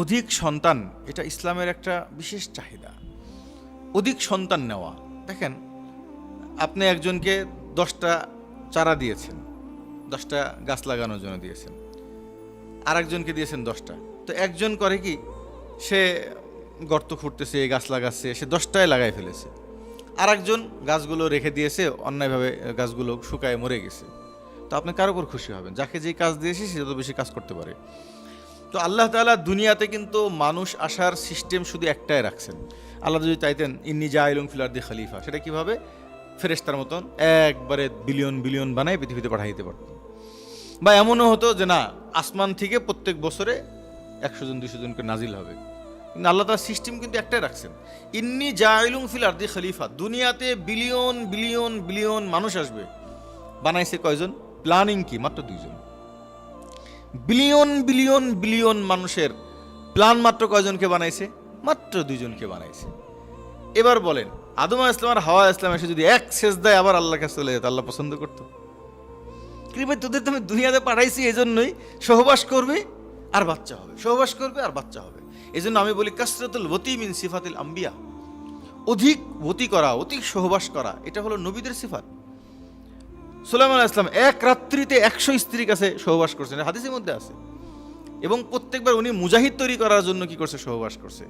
অধিক সন্তান এটা ইসলামের একটা বিশেষ চাহিদা। অধিক সন্তান নেওয়া, দেখেন আপনি একজনকে 10টা চারা দিয়েছেন, 10টা গাছ লাগানোর জন্য দিয়েছেন, আর একজনকে দিয়েছেন 10টা। তো একজন করে কি, সে গর্ত খুঁড়তেছে, গাছ লাগাচ্ছে, সে 10টায় লাগাই ফেলেছে। আর একজন গাছগুলো রেখে দিয়েছে, অন্যায়ভাবে গাছগুলো শুকায় মরে গেছে। তো আপনি কার উপর খুশি হবেন? যাকে যেই কাজ দিয়েছে সে যত বেশি কাজ করতে পারে। তো আল্লাহ তাআলা দুনিয়াতে কিন্তু মানুষ আসার সিস্টেম শুধু একটাই রাখছেন। আল্লাহ যদি চাইতেন ইন্নী জাইলুন ফিল আরদি খলিফা, সেটা কিভাবে ফেরেশতার মতন একবারে বিলিয়ন বিলিয়ন বানায় পৃথিবীতে পাঠিয়ে দিতে পারতেন। বা এমনও হতো যে না, আসমান থেকে প্রত্যেক বছরে 100 জন 200 জনকে নাজিল হবে। কিন্তু আল্লাহ তাআলা সিস্টেম কিন্তু একটাই রাখছেন, ইন্নী জাইলুন ফিল আরদি খলিফা। দুনিয়াতে বিলিয়ন বিলিয়ন বিলিয়ন মানুষ আসবে, বানাইছে কয়জন? প্ল্যানিং কি? মাত্র 2 জন। বিলিয়ন বিলিয়ন বিলিয়ন মানুষের প্ল্যান মাত্র কয়জনকে বানাইছে? মাত্র 2 জনকে বানাইছে। এবার বলেন, আদম আলাইহিস সালাম আর হাওয়া আলাইহিস সালাম এসে যদি এক সেজদায় আবার আল্লাহর কাছে চলে যেত, আল্লাহ পছন্দ করতো? কি ভাই, তোদের তো আমি দুনিয়াতে পাঠাইছি এজন্যই সহবাস করবে আর বাচ্চা হবে, সহবাস করবে আর বাচ্চা হবে। এজন্য আমি বলি কাসরাতুল ওয়াতি মিন সিফাতিল আম্বিয়া। অধিক ওয়াতি করা, অধিক সহবাস করা, এটা হলো নবীদের সিফাত। সুলাইমান আলাইহিস সালাম এক রাত্রিতে 100 স্ত্রীর কাছে সহবাস করছেন, হাদিসের মধ্যে আছে। এবং প্রত্যেকবার উনি মুজাহিদ তৈরি করার জন্য কি করছে? সহবাস করছে,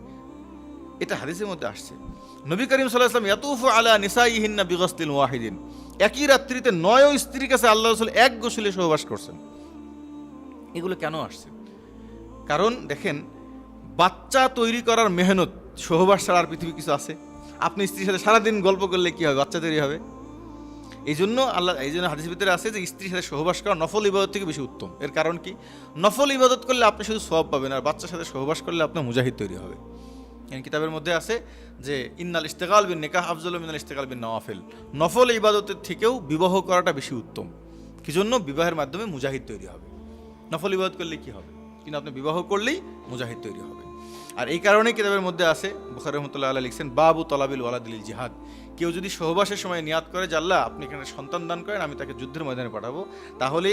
এটা হাদিসের মধ্যে আসছে। নবী করিম সাল্লাল্লাহু আলাইহি ওয়াসাল্লাম ইয়াতুফু আলা নিসাইহিন্না বিগসলিন ওয়াহিদিন, একই রাত্রিতে 9 স্ত্রীর কাছে আল্লাহ রাসূল এক গোসলে সহবাস করছেন। এগুলো কেন আসছে? কারণ দেখেন, বাচ্চা তৈরি করার মেহনত সহবাস ছাড়া আর পৃথিবী কিছু আছে? আপনি স্ত্রীর সাথে সারাদিন গল্প করলে কি হবে? বাচ্চা তৈরি হবে। এই জন্য হাদিসের ভিতরে আছে যে স্ত্রীর সাথে সহবাস করা নফল ইবাদত থেকে বেশি উত্তম। এর কারণ কি? নফল ইবাদত করলে আপনি শুধু সওয়াব পাবেন, আর বাচ্চার সাথে সহবাস করলে আপনার মুজাহিদ তৈরি হবে। কিতাবের মধ্যে আছে যে ইন্নাল ইস্তেগাল বিন নিকাহ আফজালু মিনাল ইস্তেগাল বিন নওয়াফিল। নফল ইবাদতের থেকেও বিবাহ করাটা বেশি উত্তম। কি জন্য? বিবাহের মাধ্যমে মুজাহিদ তৈরি হবে। নফল ইবাদত করলে কি হবে? কিন্তু আপনি বিবাহ করলেই মুজাহিদ তৈরি হবে। আর এই কারণেই কিতাবের মধ্যে আছে, বুখারী রাহমাতুল্লাহ আলাইহি লিখছেন, বাবু তলাবিল ওয়ালাদিল জিহাদ। কেউ যদি সহবাসের সময় নিয়াত করে যে আল্লাহ আপনি এখানে সন্তান দান করেন, আমি তাকে যুদ্ধের ময়দানে পাঠাবো, তাহলে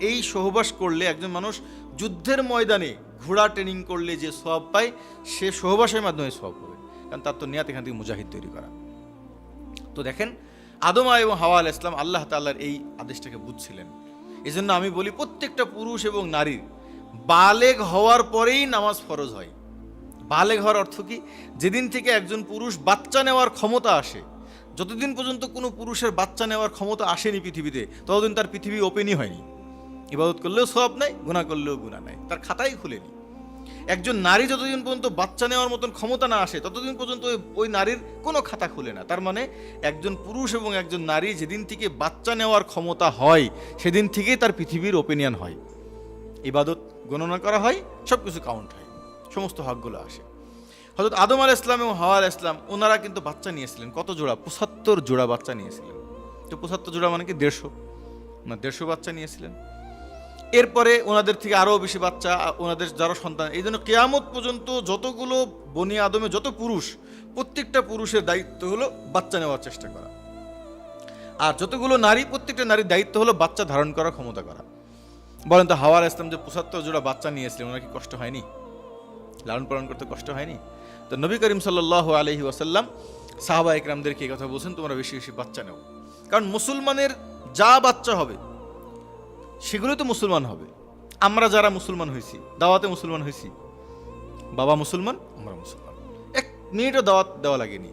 এই সহবাস করলে একজন মানুষ যুদ্ধের ময়দানে ঘোড়া ট্রেনিং করলে যে সওয়াব পায়, সে সহবাসের মাধ্যমে সওয়াব পাবে, কারণ তার তো নিয়াত এখান থেকে মুজাহিদ তৈরি করা। তো দেখেন, আদম এবং হাওয়া আলাইহিস সালাম আল্লাহ তাআলার এই আদেশটাকে বুঝছিলেন। এই জন্য আমি বলি, প্রত্যেকটা পুরুষ এবং নারীর বালেগ হওয়ার পরেই নামাজ ফরজ হয়। বালেগ হওয়ার অর্থ কি? যেদিন থেকে একজন পুরুষ বাচ্চা নেওয়ার ক্ষমতা আসে, যতদিন পর্যন্ত কোনো পুরুষের বাচ্চা নেওয়ার ক্ষমতা আসেনি পৃথিবীতে, ততদিন তার পৃথিবী ওপেনই হয়নি। ইবাদত করলেও সওয়াব নাই, গুনাহ করলেও গুনাহ নাই, তার খাতাই খুলেনি। একজন নারী যতদিন পর্যন্ত বাচ্চা নেওয়ার মতন ক্ষমতা না আসে, ততদিন পর্যন্ত ওই নারীর কোনো খাতা খুলে না। তার মানে একজন পুরুষ এবং একজন নারী যেদিন থেকে বাচ্চা নেওয়ার ক্ষমতা হয়, সেদিন থেকেই তার পৃথিবীর ওপেনিয়ন হয়, ইবাদত গণনা করা হয়, সব কিছু কাউন্ট হয়, সমস্ত হকগুলো আসে। হযরত আদম আলাইহিস সালাম এবং হাওয়া আলাইহিস সালাম ওনারা কিন্তু বাচ্চা নিয়েছিলেন। কত জোড়া? 75 জোড়া বাচ্চা নিয়েছিলেন। তো 75 জোড়া মানে কি 150 বাচ্চা নিয়েছিলেন। এরপরে ওনাদের থেকে আরও বেশি বাচ্চা, ওনাদের যারা সন্তান। এই জন্য কিয়ামত পর্যন্ত যতগুলো বনি আদমে যত পুরুষ, প্রত্যেকটা পুরুষের দায়িত্ব হলো বাচ্চা নেওয়ার চেষ্টা করা। আর যতগুলো নারী, প্রত্যেকটা নারীর দায়িত্ব হলো বাচ্চা ধারণ করার ক্ষমতা করা। বলেন তো, হাওয়া আলাইহিস সালাম যে 75 জোড়া বাচ্চা নিয়েছিলেন, ওনার কি কষ্ট হয়নি? লালন পালন করতে কষ্ট হয়নি? তো নবী করিম সাল্লাল্লাহু আলাইহি ওয়াসাল্লাম সাহাবা ইকরামদেরকে এই কথা বলছেন, তোমরা বেশি বেশি বাচ্চা নেও। কারণ মুসলমানের যা বাচ্চা হবে সেগুলো তো মুসলমান হবে। আমরা যারা মুসলমান হয়েছি, দাওয়াতে মুসলমান হয়েছি, বাবা মুসলমান, আমরা মুসলমান, 1 মিনিটও দাওয়াত দেওয়া লাগেনি।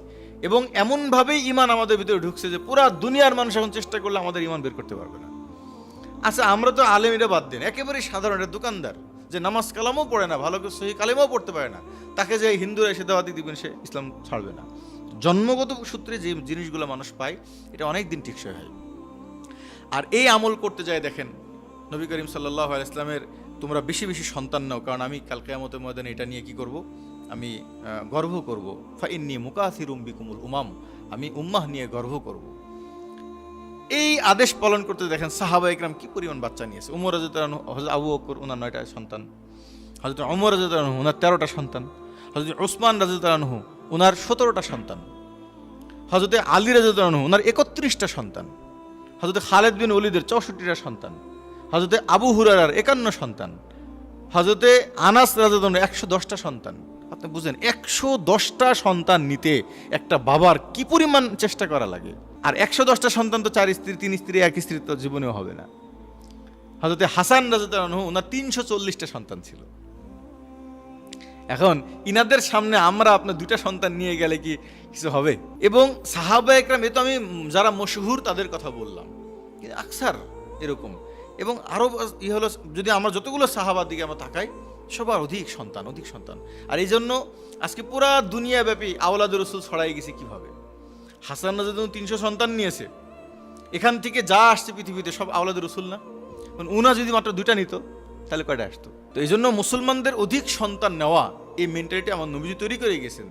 এবং এমনভাবেই ঈমান আমাদের ভিতরে ঢুকছে যে পুরা দুনিয়ার মানুষ এখন চেষ্টা করলে আমাদের ঈমান বের করতে পারবে না। আচ্ছা, আমরা তো আলেম, এটা বাদ দেন, একেবারেই সাধারণ একটা দোকানদার যে নামাজ কালামও পড়ে না, ভালো করে সহি কালেমাও পড়তে পারে না, তাকে যে হিন্দুরা এসে দাওয়াতি দিবেন, সে ইসলাম ছাড়বে না। জন্মগত সূত্রে যে জিনিসগুলো মানুষ পায়, এটা অনেক দিন টিকসই হয়। আর এই আমল করতে যায়, দেখেন নবী করিম সাল্লাল্লাহু আলাইহি ওয়াসাল্লামের, তোমরা বেশি বেশি সন্তান নাও, কারণ আমি কাল কিয়ামতের ময়দানে এটা নিয়ে কি করব? আমি গর্ব করব। ফাইন্নী মুকাসিরুম বিকুমুল উমাম, আমি উম্মাহ নিয়ে গর্ব করব। এই আদেশ পালন করতে দেখেন সাহাবা ইকরাম কি পরিমাণ বাচ্চা নিয়েছে। উমর রাদিয়াল্লাহু আনহু, হযরত আবু বকর ওনার 9টা সন্তান, হযরত ওমর রাদিয়াল্লাহু আনহু ওনার 13টা সন্তান, হযরত উসমান রাদিয়াল্লাহু আনহু ওনার 17টা সন্তান, হযরত আলী রাদিয়াল্লাহু আনহু ওনার 31টা সন্তান, হযরত খালিদ বিন ওলীদের 64টা সন্তান, হযরত আবু হুরায়রার 51 সন্তান, হযরতে আনাস রাদিয়াল্লাহু আনহু 110টা সন্তান। আপনি বুঝেন 110টা সন্তান নিতে একটা বাবার কি পরিমাণ চেষ্টা করা লাগে। আর 110টা সন্তান তো 4 স্ত্রী 3 স্ত্রী এক স্ত্রী তো জীবনেও হবে না। হযরতে হাসান রাদিয়াল্লাহু আনহু ওনার 340টা সন্তান ছিল। এখন ইনাদের সামনে আমরা আপনার 2টা সন্তান নিয়ে গেলে কি কিছু হবে? এবং সাহাবা একরাম, এ তো আমি যারা মশহুর তাদের কথা বললাম, আকসার এরকম। এবং আরও হলো, যদি আমরা যতগুলো সাহাবার দিকে আমরা তাকাই, সবার অধিক সন্তান, অধিক সন্তান। আর এই জন্য আজকে পুরা দুনিয়াব্যাপী আওলাদ রসুল ছড়াই গেছে কিভাবে। হাসান রাদিয়াল্লাহু 300 সন্তান নিয়েছে, এখান থেকে যা আসছে পৃথিবীতে সব আওলাদ রসুল না? উনা যদি মাত্র 2টা নিত তাহলে কয়টা আসতো? তো এই জন্য মুসলমানদের অধিক সন্তান নেওয়া এই মেন্টালিটি আমার নবীজি তৈরি করে গেছেন।